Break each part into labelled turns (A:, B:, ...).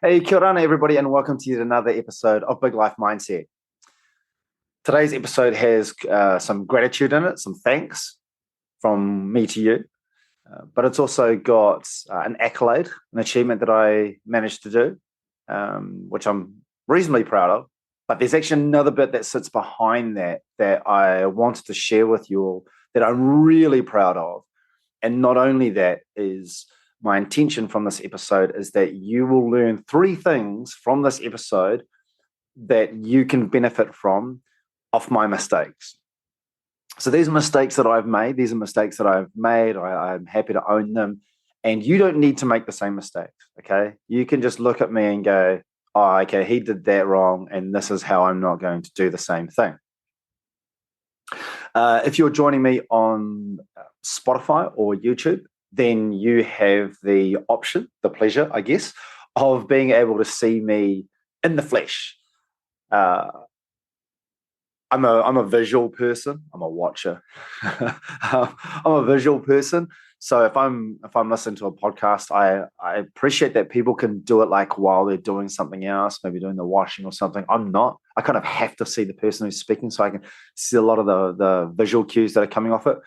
A: Hey, kia ora, everybody, and welcome to yet another episode of Big Life Mindset. Today's episode has some gratitude in it, some thanks from me to you, but it's also got an accolade, an achievement that I managed to do, which I'm reasonably proud of. But there's actually another bit that sits behind that I wanted to share with you all that I'm really proud of. And not only that is my intention from this episode is that you will learn 3 things from this episode that you can benefit from off my mistakes. So these are mistakes that I've made. These are mistakes that I've made. I'm happy to own them. And you don't need to make the same mistakes, okay? You can just look at me and go, oh, okay, he did that wrong, and this is how I'm not going to do the same thing. If you're joining me on Spotify or YouTube, then you have the option, the pleasure, I guess, of being able to see me in the flesh. I'm a visual person. I'm a watcher. I'm a visual person. So if I'm listening to a podcast, I appreciate that people can do it like while they're doing something else, maybe doing the washing or something. I'm not. I kind of have to see the person who's speaking so I can see a lot of the visual cues that are coming off it.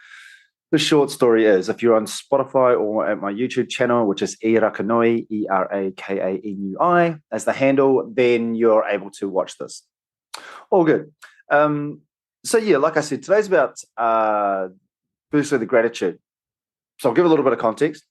A: The short story is, if you're on Spotify or at my YouTube channel, which is Erakanui, Erakanui as the handle, then you're able to watch this. All good. So yeah, like I said, today's about firstly the gratitude. So I'll give a little bit of context.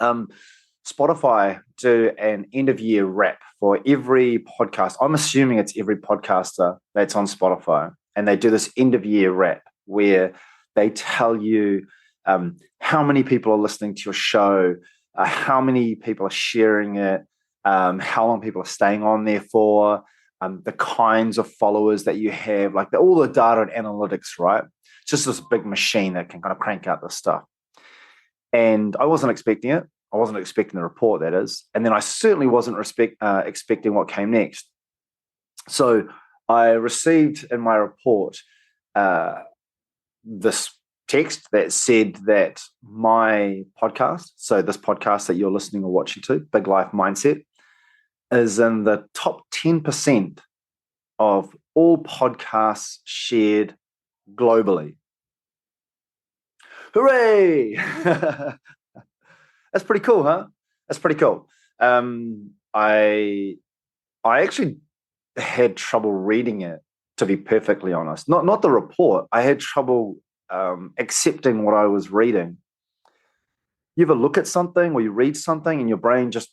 A: Spotify do an end of year wrap for every podcast. I'm assuming it's every podcaster that's on Spotify, and they do this end of year wrap where they tell you how many people are listening to your show, how many people are sharing it, how long people are staying on there for, the kinds of followers that you have, like all the data and analytics, right? It's just this big machine that can kind of crank out this stuff. And I wasn't expecting it. I wasn't expecting the report, that is. And then I certainly wasn't expecting what came next. So I received in my report this text that said that my podcast, so this podcast that you're listening or watching to, Big Life Mindset, is in the top 10% of all podcasts shared globally. Hooray! That's pretty cool, huh? That's pretty cool. I actually had trouble reading it, to be perfectly honest. Not the report. I had trouble accepting what I was reading. You ever look at something or you read something and your brain just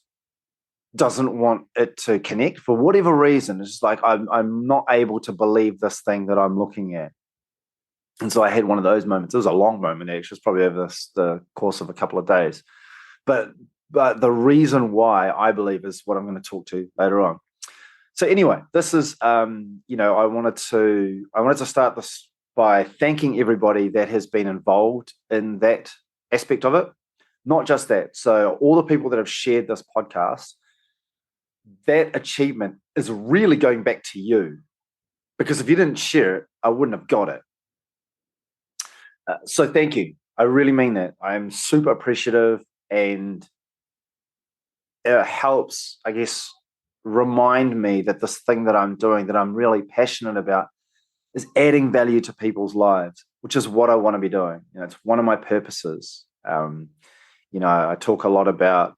A: doesn't want it to connect for whatever reason? It's just like I'm not able to believe this thing that I'm looking at. And so I had one of those moments. It was a long moment, actually. It was probably over the course of a couple of days. But the reason why, I believe, is what I'm going to talk to later on. So anyway, this is, I wanted to start this by thanking everybody that has been involved in that aspect of it. Not just that. So all the people that have shared this podcast, that achievement is really going back to you, because if you didn't share it, I wouldn't have got it. So thank you. I really mean that. I'm super appreciative, and it helps, I guess, remind me that this thing that I'm doing, that I'm really passionate about, is adding value to people's lives, which is what I want to be doing. It's one of my purposes. I talk a lot about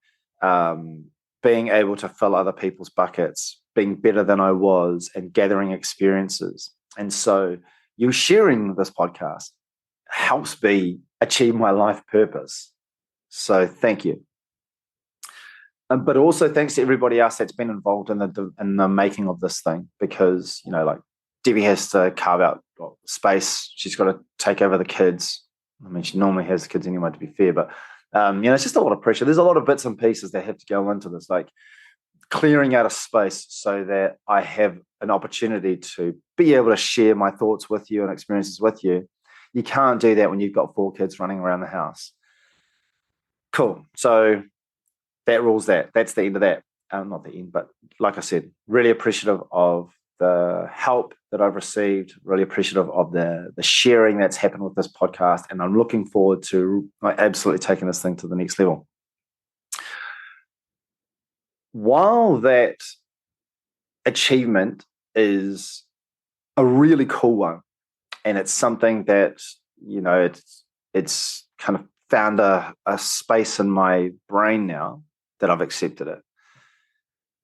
A: being able to fill other people's buckets, being better than I was, and gathering experiences. And so you sharing this podcast helps me achieve my life purpose. So thank you. But also thanks to everybody else that's been involved in the making of this thing, because, like Debbie has to carve out space. She's got to take over the kids. I mean, she normally has the kids anyway, to be fair, but it's just a lot of pressure. There's a lot of bits and pieces that have to go into this, like clearing out a space so that I have an opportunity to be able to share my thoughts with you and experiences with you. You can't do that when you've got 4 kids running around the house. Cool. So that rules that. That's the end of that. Not the end, but like I said, really appreciative of the help that I've received, really appreciative of the sharing that's happened with this podcast, and I'm looking forward to absolutely taking this thing to the next level. while that achievement is a really cool one, and it's something that, it's kind of found a space in my brain now that I've accepted it.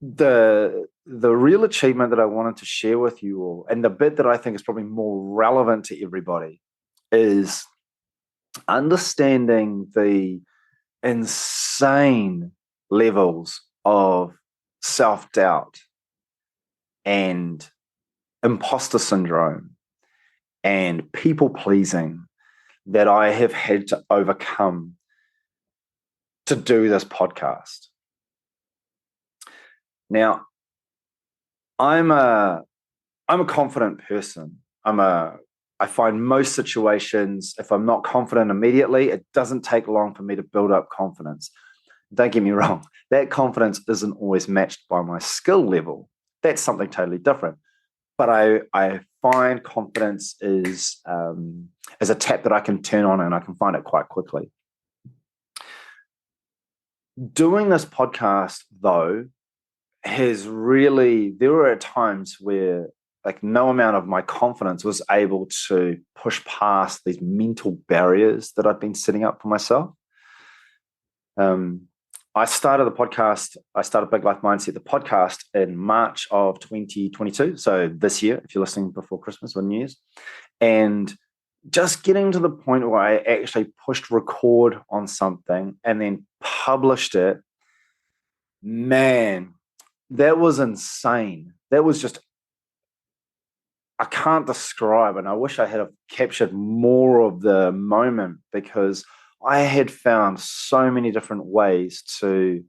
A: The real achievement that I wanted to share with you all, and the bit that I think is probably more relevant to everybody, is understanding the insane levels of self-doubt and imposter syndrome and people pleasing that I have had to overcome to do this podcast. Now, I'm a confident person. I find most situations, if I'm not confident immediately, it doesn't take long for me to build up confidence. Don't get me wrong, that confidence isn't always matched by my skill level. That's something totally different. But I find confidence is a tap that I can turn on, and I can find it quite quickly. Doing this podcast, though, there were times where like no amount of my confidence was able to push past these mental barriers that I'd been setting up for myself. I started Big Life Mindset, the podcast, in March of 2022. So this year, if you're listening before Christmas or New Year's. And just getting to the point where I actually pushed record on something and then published it, man, that was insane. That was just, I can't describe, and I wish I had captured more of the moment, because I had found so many different ways to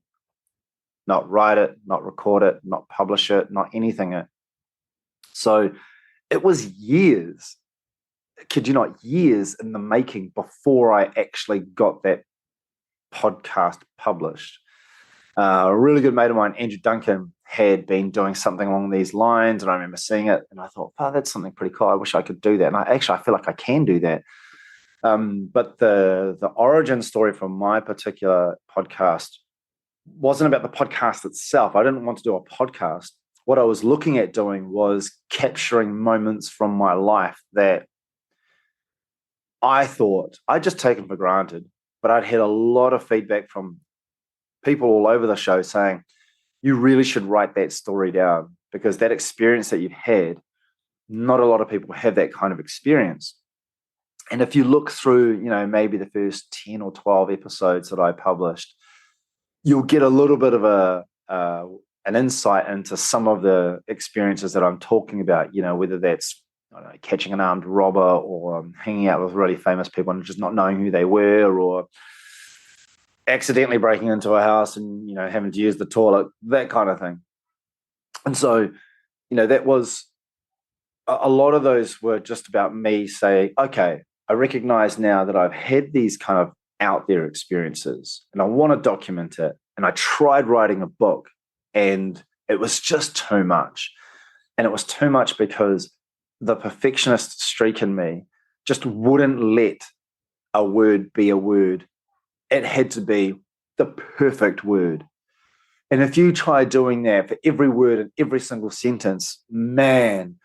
A: not write it, not record it, not publish it, not anything it. So it was years, kid you not, years in the making before I actually got that podcast published. A really good mate of mine, Andrew Duncan, had been doing something along these lines, and I remember seeing it, and I thought, oh, that's something pretty cool. I wish I could do that. And I feel like I can do that. But the origin story from my particular podcast wasn't about the podcast itself. I didn't want to do a podcast. What I was looking at doing was capturing moments from my life that I thought I'd just taken for granted, but I'd had a lot of feedback from people all over the show saying, you really should write that story down, because that experience that you've had, not a lot of people have that kind of experience. And if you look through, maybe the first 10 or 12 episodes that I published, you'll get a little bit of an insight into some of the experiences that I'm talking about, whether that's, I don't know, catching an armed robber, or hanging out with really famous people and just not knowing who they were, or accidentally breaking into a house and, having to use the toilet, that kind of thing. And so, that was a lot of those were just about me saying, okay, I recognize now that I've had these kind of out there experiences and I want to document it. And I tried writing a book, and it was just too much. And it was too much because the perfectionist streak in me just wouldn't let a word be a word. It had to be the perfect word. And if you try doing that for every word in every single sentence, man,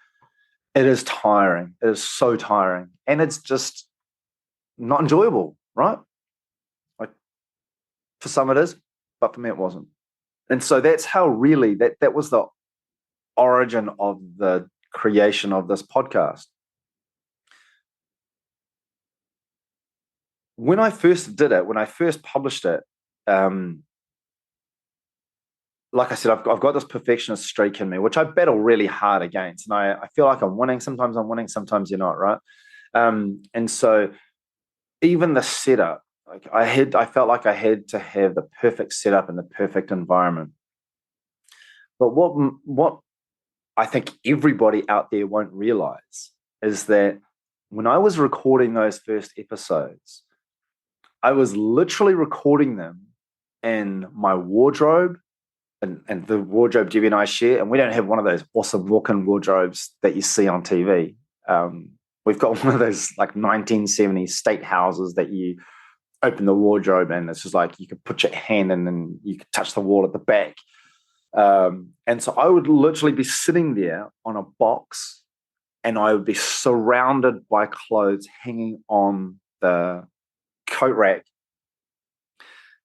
A: it is tiring. It is so tiring. And it's just not enjoyable, right? Like, for some it is, but for me it wasn't. And so that's how really that was the origin of the creation of this podcast. When I first did it, when I first published it, like I said, I've got this perfectionist streak in me, which I battle really hard against. And I feel like I'm winning. Sometimes I'm winning, sometimes you're not, right? And so even the setup, like I felt like I had to have the perfect setup and the perfect environment. But what I think everybody out there won't realize is that when I was recording those first episodes, I was literally recording them in my wardrobe, and the wardrobe Debbie and I share, and we don't have one of those awesome walk-in wardrobes that you see on TV. We've got one of those like 1970s state houses that you open the wardrobe and it's just like you could put your hand in and you could touch the wall at the back. And so I would literally be sitting there on a box, and I would be surrounded by clothes hanging on the coat rack.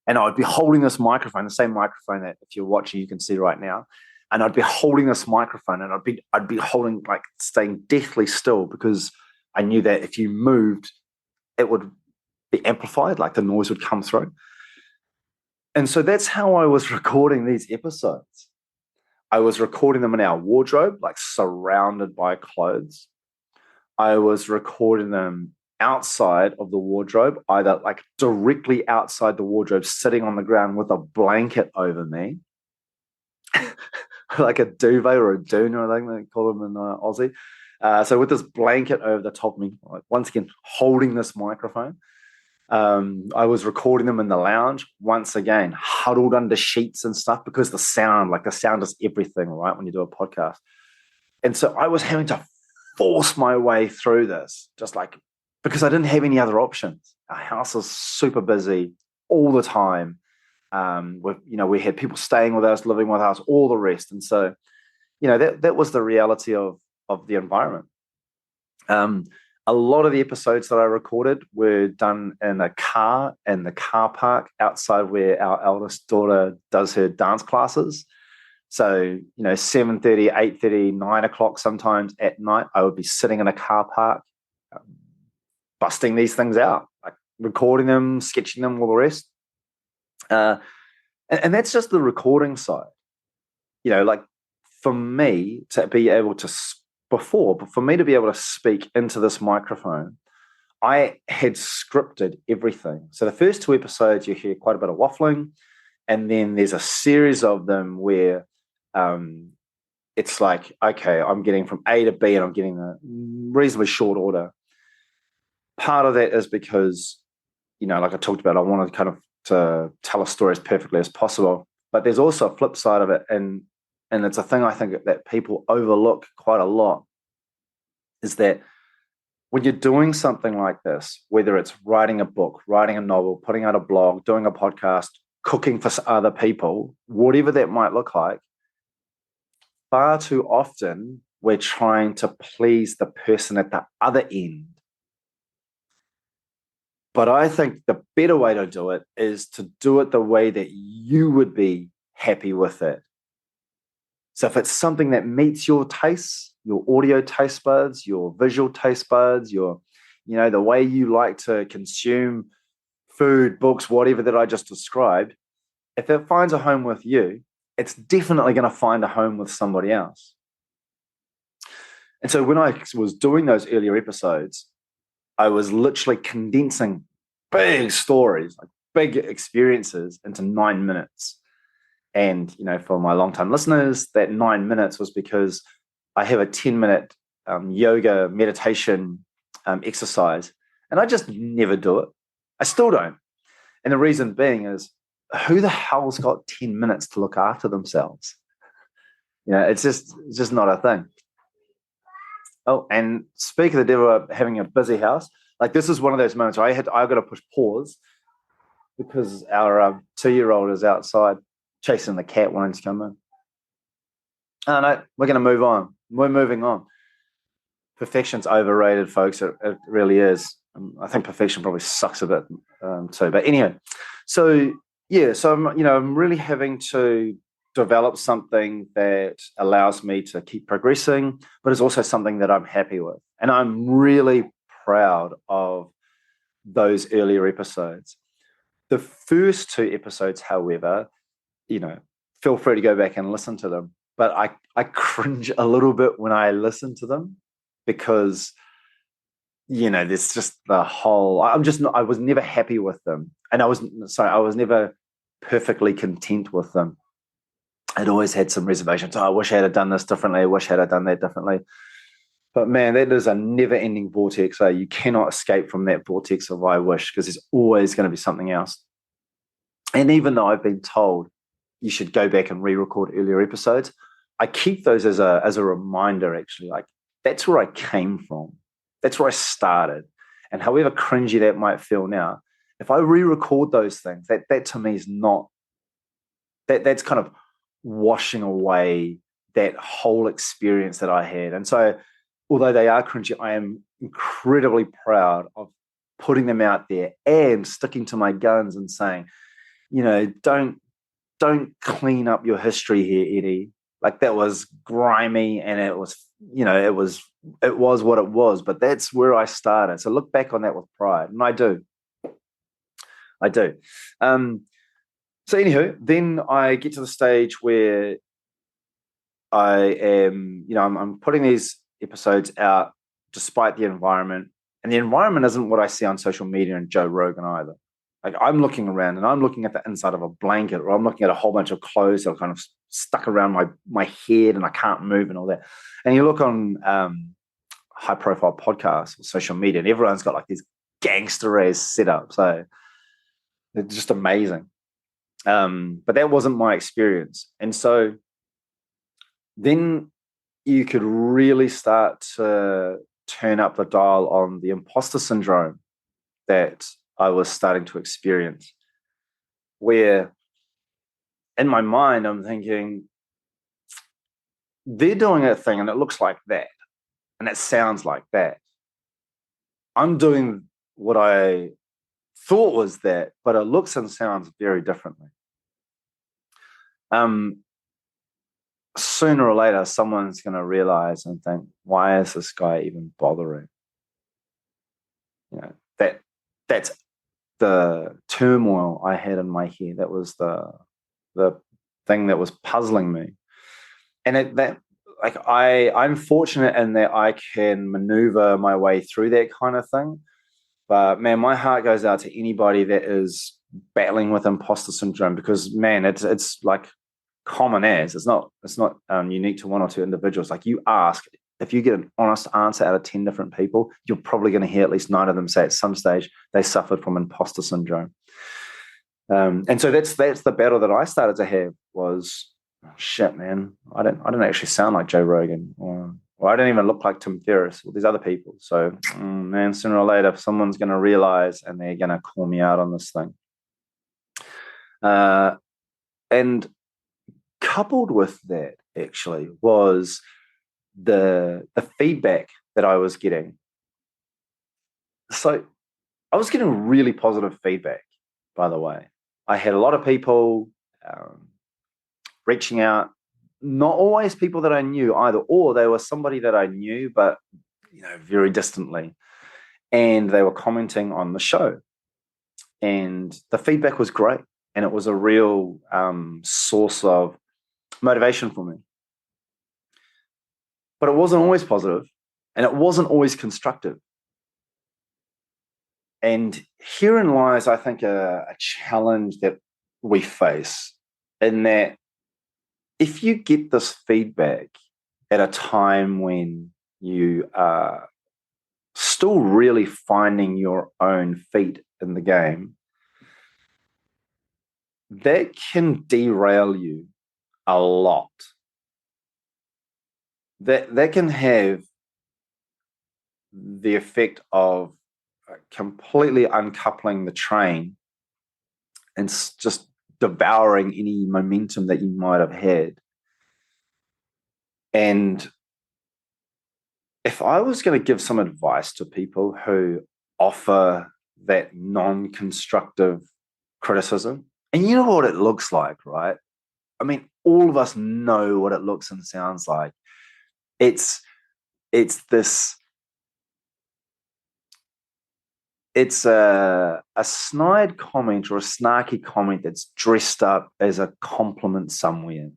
A: And I'd be holding this microphone, the same microphone that if you're watching, you can see right now. And I'd be holding this microphone, and I'd be holding, like, staying deathly still, because I knew that if you moved, it would be amplified, like the noise would come through. And so that's how I was recording these episodes. I was recording them in our wardrobe, like surrounded by clothes. I was recording them outside of the wardrobe, either like directly outside the wardrobe, sitting on the ground with a blanket over me, like a duvet or a doona, I think they call them in Aussie. So with this blanket over the top of me, like, once again, holding this microphone. I was recording them in the lounge, once again, huddled under sheets and stuff, because the sound is everything, right, when you do a podcast. And so I was having to force my way through this, just like, because I didn't have any other options. Our house was super busy all the time. We had people staying with us, living with us, all the rest. And so, that was the reality of the environment. A lot of the episodes that I recorded were done in the car park outside where our eldest daughter does her dance classes. So, 7:30, 8:30, 9 o'clock sometimes at night, I would be sitting in a car park, busting these things out, like recording them, sketching them, all the rest. And that's just the recording side. Like, for me to be able to speak into this microphone, I had scripted everything. So the first 2 episodes, you hear quite a bit of waffling, and then there's a series of them where it's like, okay, I'm getting from A to B, and I'm getting a reasonably short order. Part of that is because, like I talked about, I wanted kind of to tell a story as perfectly as possible. But there's also a flip side of it, and it's a thing I think that people overlook quite a lot, is that when you're doing something like this, whether it's writing a book, writing a novel, putting out a blog, doing a podcast, cooking for other people, whatever that might look like, far too often we're trying to please the person at the other end. But I think the better way to do it is to do it the way that you would be happy with it. So if it's something that meets your tastes, your audio taste buds, your visual taste buds, the way you like to consume food, books, whatever that I just described, if it finds a home with you, it's definitely going to find a home with somebody else. And so when I was doing those earlier episodes, I was literally condensing big stories, like big experiences, into 9 minutes. And, for my long-time listeners, that 9 minutes was because I have a 10-minute yoga meditation exercise, and I just never do it. I still don't. And the reason being is, who the hell's got 10 minutes to look after themselves? It's just not a thing. Oh, and speak of the devil having a busy house, like, this is one of those moments where I got to push pause, because our 2-year-old is outside chasing the cat wanting to come in. Oh, no, we're going to move on. We're moving on. Perfection's overrated, folks. It really is. I think perfection probably sucks a bit too. But anyway, so I'm really having to develop something that allows me to keep progressing, but is also something that I'm happy with. And I'm really proud of those earlier episodes. The first 2 episodes, however, feel free to go back and listen to them. But I cringe a little bit when I listen to them, because, there's just the whole, I was never happy with them. And I was never perfectly content with them. I'd always had some reservations. I wish I had done this differently. I wish I had done that differently. But man, that is a never-ending vortex. So you cannot escape from that vortex of I wish, because there's always going to be something else. And even though I've been told you should go back and re-record earlier episodes, I keep those as a reminder, actually. Like, that's where I came from. That's where I started. And however cringy that might feel now, if I re-record those things, that to me is not, that's kind of washing away that whole experience that I had. And so, although they are cringy, I am incredibly proud of putting them out there and sticking to my guns and saying, don't clean up your history here, Eddie. Like, that was grimy, and it was, it was what it was. But that's where I started. So look back on that with pride, and I do. So anywho, then I get to the stage where I am, I'm putting these episodes out despite the environment. And the environment isn't what I see on social media and Joe Rogan either. Like, I'm looking around and I'm looking at the inside of a blanket, or I'm looking at a whole bunch of clothes that are kind of stuck around my head and I can't move and all that. And you look on high profile podcasts or social media, and everyone's got like these gangster ass setups. So it's just amazing. But that wasn't my experience. And so then you could really start to turn up the dial on the imposter syndrome that I was starting to experience, where in my mind I'm thinking, they're doing a thing and it looks like that and it sounds like that. I'm doing what I thought was that, but it looks and sounds very differently. Sooner or later, someone's going to realize and think, why is this guy even bothering? That's the turmoil I had in my head. That was the thing that was puzzling me. And I'm fortunate in that I can maneuver my way through that kind of thing. But man, my heart goes out to anybody that is battling with imposter syndrome, because man, it's like common as it's not unique to one or two individuals. Like, you ask, if you get an honest answer out of 10 different people, you're probably going to hear at least 9 of them say at some stage they suffered from imposter syndrome. And so that's the battle that I started to have was, oh, shit, man, I don't actually sound like Joe Rogan, or I don't even look like Tim Ferriss or these other people. So man, sooner or later someone's going to realize and they're going to call me out on this thing. And coupled with that actually was the feedback that I was getting. So I was getting really positive feedback, by the way. I had a lot of people reaching out, not always people that I knew either, or they were somebody that I knew, but very distantly. And they were commenting on the show. And the feedback was great. And it was a real source of motivation for me. But it wasn't always positive, and it wasn't always constructive. And herein lies, I think, a challenge that we face, in that if you get this feedback at a time when you are still really finding your own feet in the game, that can derail you a lot. That can have the effect of completely uncoupling the train and just devouring any momentum that you might have had. And if I was going to give some advice to people who offer that non-constructive criticism, and you know what it looks like, right? I mean, all of us know what it looks and sounds like. It's a snide comment or a snarky comment that's dressed up as a compliment somewhere.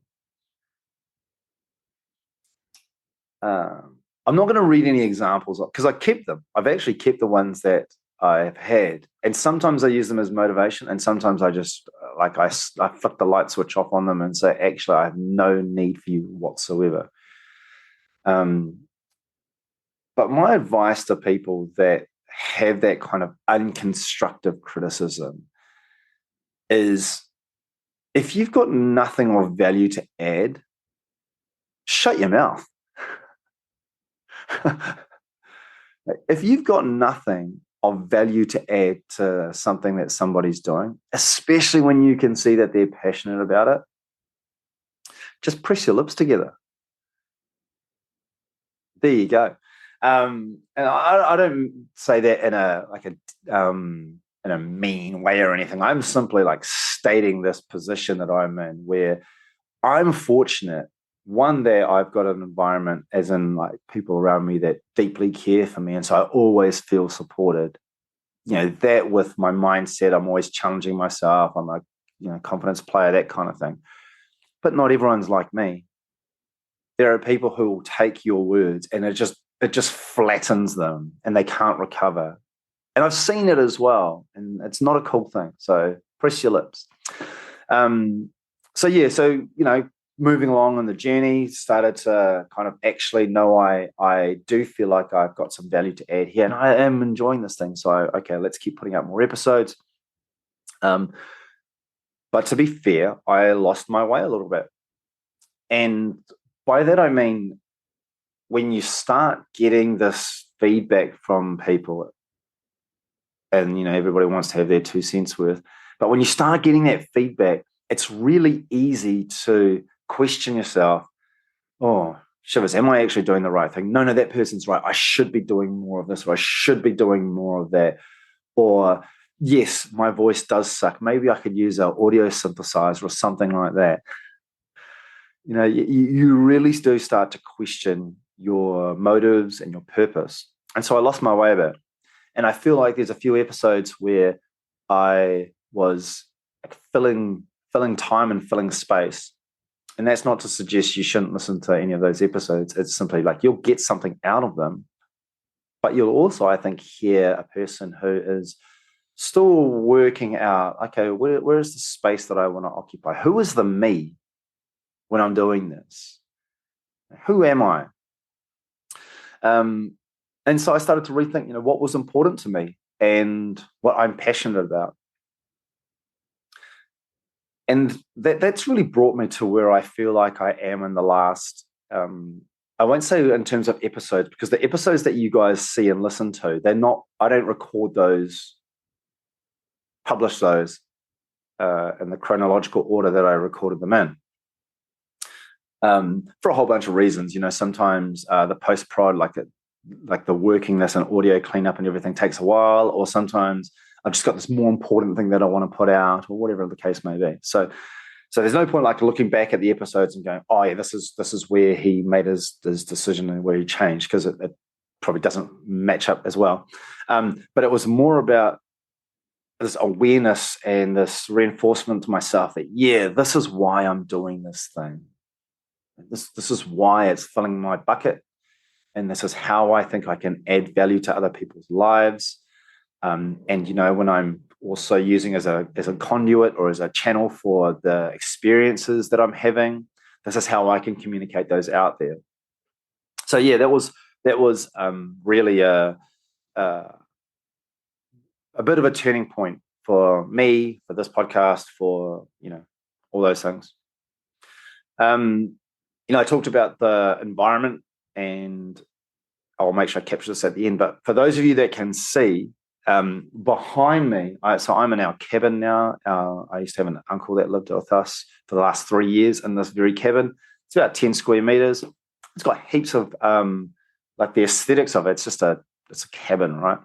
A: I'm not going to read any examples because I kept them. I've actually kept the ones that I've had, and sometimes I use them as motivation, and sometimes I just I flick the light switch off on them and say, actually, I have no need for you whatsoever. But my advice to people that have that kind of unconstructive criticism is, if you've got nothing of value to add, shut your mouth. If you've got nothing of value to add to something that somebody's doing, especially when you can see that they're passionate about it, just press your lips together. There you go. And I don't say that in a mean way or anything. I'm simply like stating this position that I'm in, where I'm fortunate, one, that I've got an environment, as in like people around me that deeply care for me, and so I always feel supported. That with my mindset, I'm always challenging myself. I'm a confidence player, that kind of thing. But not everyone's like me. There are people who will take your words and it just flattens them and they can't recover. And I've seen it as well, and it's not a cool thing. So press your lips. Um, so moving along on the journey, started to kind of actually know I do feel like I've got some value to add here, and I am enjoying this thing. So okay, let's keep putting out more episodes. But to be fair, I lost my way a little bit, and by that I mean, when you start getting this feedback from people, and everybody wants to have their 2 cents worth, but when you start getting that feedback, it's really easy to question yourself. Oh, shivers, am I actually doing the right thing? No, that person's right. I should be doing more of this, or I should be doing more of that. Or, yes, my voice does suck. Maybe I could use an audio synthesizer or something like that. You really do start to question your motives and your purpose. And so I lost my way a bit. And I feel like there's a few episodes where I was like filling time and filling space. And that's not to suggest you shouldn't listen to any of those episodes. It's simply like you'll get something out of them. But you'll also, I think, hear a person who is still working out, okay, where is the space that I want to occupy? Who is the me when I'm doing this? Who am I? And so I started to rethink, what was important to me and what I'm passionate about. And that's really brought me to where I feel like I am in the last, I won't say in terms of episodes, because the episodes that you guys see and listen to, I don't record those, publish those in the chronological order that I recorded them in. For a whole bunch of reasons. Sometimes the post-prod, like the working this and audio cleanup and everything takes a while, or sometimes I've just got this more important thing that I want to put out, or whatever the case may be. So there's no point like looking back at the episodes and going, oh yeah, this is where he made his decision and where he changed, because it probably doesn't match up as well. But it was more about this awareness and this reinforcement to myself that, yeah, this is why I'm doing this thing. This is why it's filling my bucket, and this is how I think I can add value to other people's lives. And when I'm also using as a conduit or as a channel for the experiences that I'm having, this is how I can communicate those out there. So yeah, that was really a bit of a turning point for me, for this podcast, for all those things. I talked about the environment, and I'll make sure I capture this at the end. But for those of you that can see, behind me, so I'm in our cabin now. I used to have an uncle that lived with us for the last 3 years in this very cabin. It's about 10 square meters. It's got heaps of like the aesthetics of it. It's a cabin, right?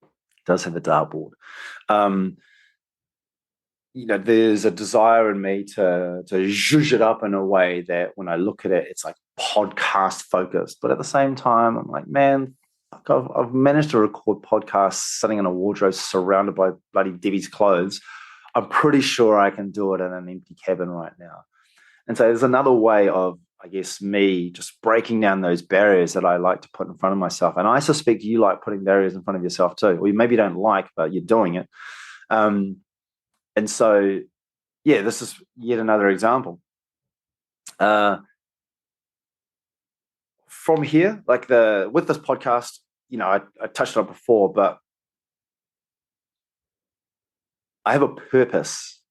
A: It does have a dartboard. There's a desire in me to zhuzh it up in a way that when I look at it, it's like podcast focused. But at the same time, I'm like, man, I've managed to record podcasts sitting in a wardrobe surrounded by bloody Debbie's clothes. I'm pretty sure I can do it in an empty cabin right now. And so there's another way of, I guess, me just breaking down those barriers that I like to put in front of myself. And I suspect you like putting barriers in front of yourself too, or you maybe don't like, but you're doing it. And so, yeah, this is yet another example. From here, like with this podcast, I touched on it before, but I have a purpose,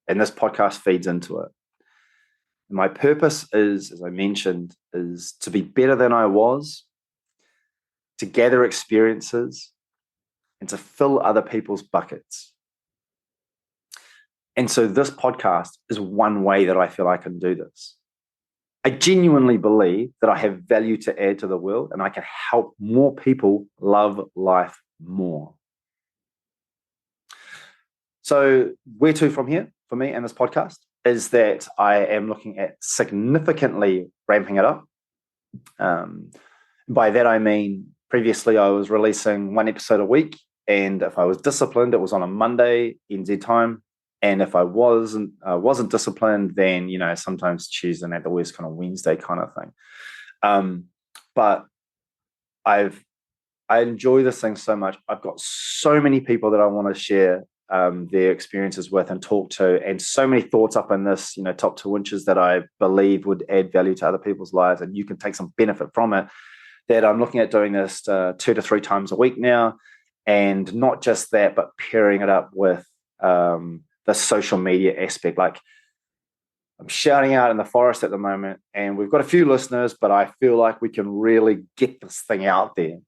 A: and this podcast feeds into it. And my purpose is, as I mentioned, is to be better than I was, to gather experiences, and to fill other people's buckets. And so this podcast is one way that I feel I can do this. I genuinely believe that I have value to add to the world and I can help more people love life more. So where to from here for me and this podcast is that I am looking at significantly ramping it up. By that, I mean, previously I was releasing one episode a week. And if I was disciplined, it was on a Monday, NZ time. And if I wasn't disciplined, then, sometimes Tuesday and at the worst kind of Wednesday kind of thing. But I enjoy this thing so much. I've got so many people that I want to share their experiences with and talk to, and so many thoughts up in this, top 2 inches that I believe would add value to other people's lives, and you can take some benefit from it. That I'm looking at doing this 2 to 3 times a week now, and not just that, but pairing it up with the social media aspect. Like, I'm shouting out in the forest at the moment, and we've got a few listeners, but I feel like we can really get this thing out there.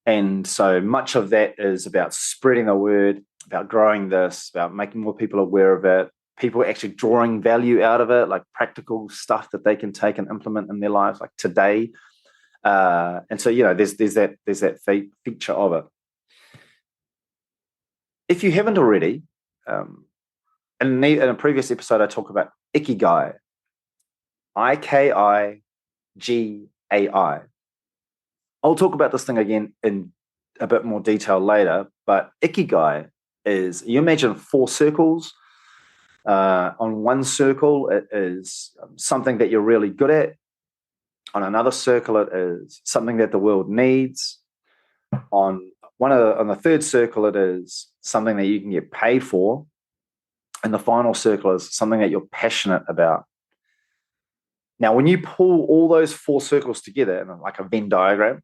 A: And so much of that is about spreading the word, about growing this, about making more people aware of it, people actually drawing value out of it, like practical stuff that they can take and implement in their lives, like today. And so, there's that feature of it. If you haven't already, in a previous episode, I talk about Ikigai, Ikigai. I'll talk about this thing again in a bit more detail later, but Ikigai is, you imagine 4 circles. On one circle, it is something that you're really good at. On another circle, it is something that the world needs. On the third circle, it is something that you can get paid for. And the final circle is something that you're passionate about. Now, when you pull all those 4 circles together in like a Venn diagram,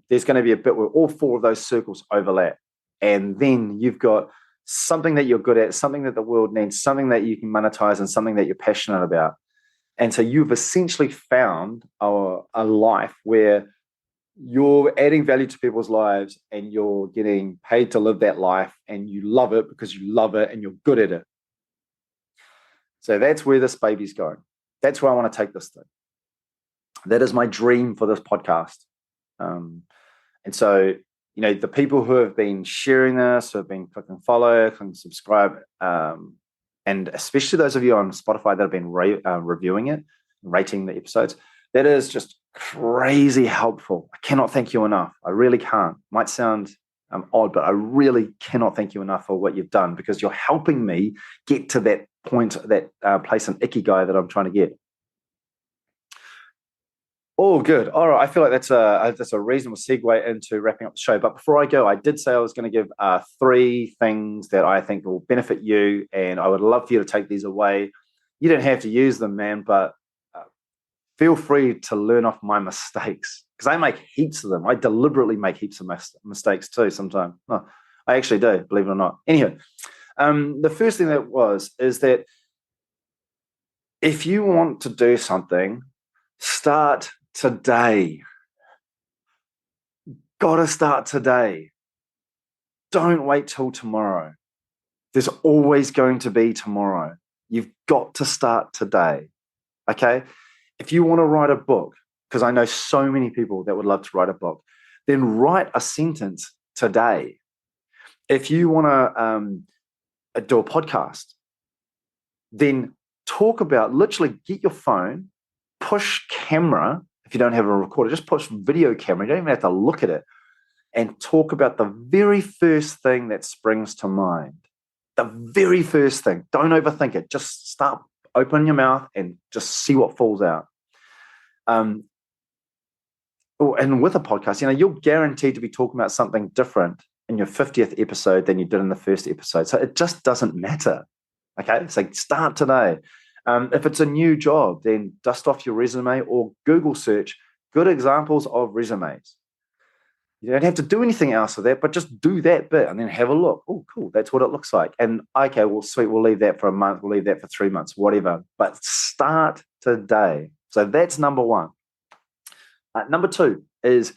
A: there's going to be a bit where all 4 of those circles overlap. And then you've got something that you're good at, something that the world needs, something that you can monetize, and something that you're passionate about. And so you've essentially found a life where you're adding value to people's lives and you're getting paid to live that life, and you love it because you love it and you're good at it. So that's where this baby's going. That's where I want to take this thing. That is my dream for this podcast. And so, the people who have been sharing this, who have been clicking follow, clicking subscribe, and especially those of you on Spotify that have been reviewing it, rating the episodes, that is just crazy helpful. I cannot thank you enough. I really can't. Might sound odd, but I really cannot thank you enough for what you've done, because you're helping me get to that point, that place in Ikigai that I'm trying to get. Oh, good. All right. I feel like that's a reasonable segue into wrapping up the show. But before I go, I did say I was going to give 3 things that I think will benefit you, and I would love for you to take these away. You don't have to use them, man, but feel free to learn off my mistakes, because I make heaps of them. I deliberately make heaps of mistakes too sometimes. No, I actually do, believe it or not. Anyway, the first thing is that if you want to do something, start today. Gotta start today. Don't wait till tomorrow. There's always going to be tomorrow. You've got to start today. Okay? If you want to write a book, because I know so many people that would love to write a book, then write a sentence today. If you want to do a podcast, then talk about, literally get your phone, push camera. If you don't have a recorder, just push video camera. You don't even have to look at it, and talk about the very first thing that springs to mind. The very first thing. Don't overthink it. Just start, open your mouth and just see what falls out. And with a podcast, you're guaranteed to be talking about something different in your 50th episode than you did in the first episode. So it just doesn't matter. Okay, so start today. If it's a new job, then dust off your resume or Google search good examples of resumes. You don't have to do anything else with that, but just do that bit and then have a look. Oh, cool, that's what it looks like. And okay, well, sweet, we'll leave that for a month, we'll leave that for 3 months, whatever. But start today. So that's number 1. Number 2 is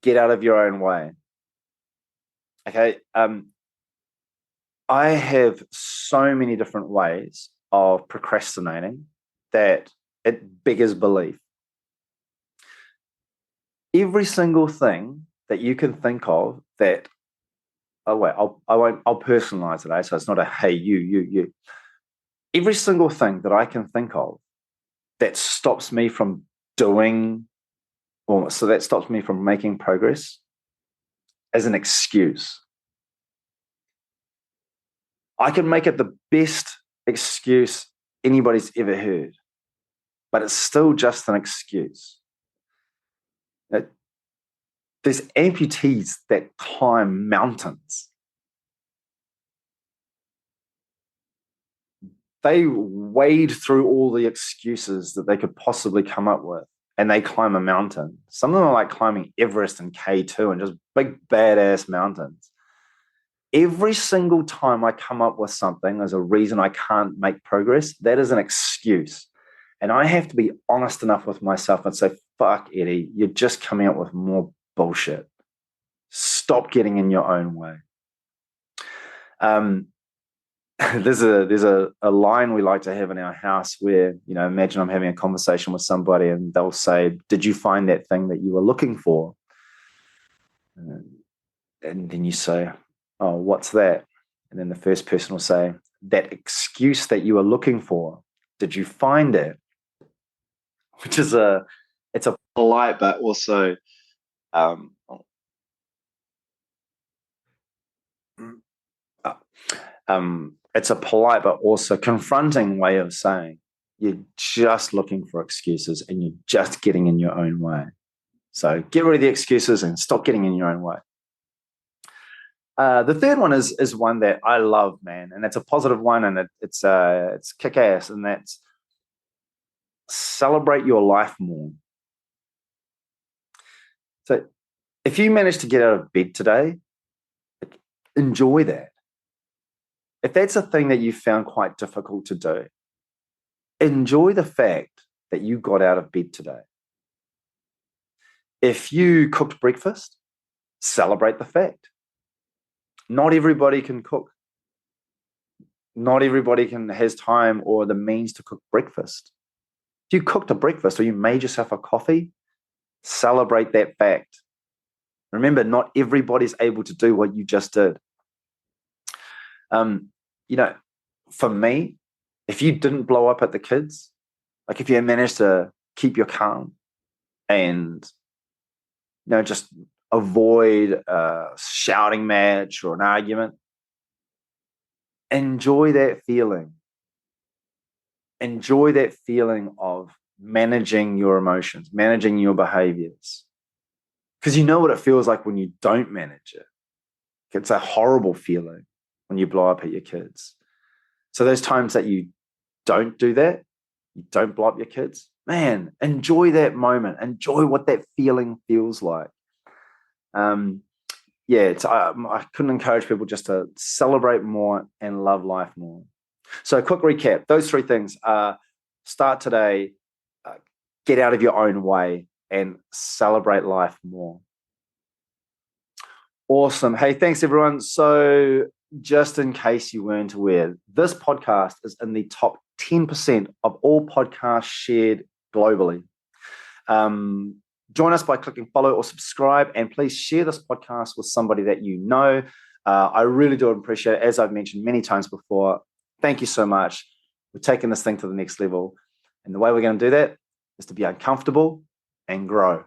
A: get out of your own way. Okay, I have so many different ways of procrastinating that it beggars belief. Every single thing that you can think of that, oh wait, I'll personalize it, eh? So it's not a hey, you. Every single thing that I can think of that stops me from doing, or so that stops me from making progress as an excuse. I can make it the best excuse anybody's ever heard, but it's still just an excuse. There's amputees that climb mountains. They wade through all the excuses that they could possibly come up with, and they climb a mountain. Some of them are like climbing Everest and K2 and just big badass mountains. Every single time I come up with something as a reason I can't make progress, that is an excuse. And I have to be honest enough with myself and say, fuck, Eddie, you're just coming up with more bullshit. Stop getting in your own way. There's a line we like to have in our house where, imagine I'm having a conversation with somebody and they'll say, did you find that thing that you were looking for? And then you say, oh, what's that? And then the first person will say, that excuse that you were looking for, did you find it? Which is it's a polite but also it's a polite but also confronting way of saying you're just looking for excuses and you're just getting in your own way. So get rid of the excuses and stop getting in your own way. The third one is one that I love, man, and it's a positive one, and it's kick-ass, and that's celebrate your life more. So if you manage to get out of bed today, enjoy that. If that's a thing that you found quite difficult to do, enjoy the fact that you got out of bed today. If you cooked breakfast, celebrate the fact. Not everybody can cook. Not everybody has time or the means to cook breakfast. If you cooked a breakfast or you made yourself a coffee, celebrate that fact. Remember, not everybody's able to do what you just did. For me, if you didn't blow up at the kids, like if you managed to keep your calm and just avoid a shouting match or an argument, enjoy that feeling. Enjoy that feeling of managing your emotions, managing your behaviors. Because you know what it feels like when you don't manage it. It's a horrible feeling when you blow up at your kids. So those times that you don't do that, you don't blow up your kids, man, enjoy that moment. Enjoy what that feeling feels like. I couldn't encourage people just to celebrate more and love life more. So quick recap, those three things are start today, get out of your own way, and celebrate life more. Awesome. Hey, thanks everyone. So just in case you weren't aware, this podcast is in the top 10% of all podcasts shared globally. Join us by clicking follow or subscribe, and please share this podcast with somebody that you know. I really do appreciate it. As I've mentioned many times before, thank you so much. We're taking this thing to the next level. And the way we're going to do that is to be uncomfortable and grow.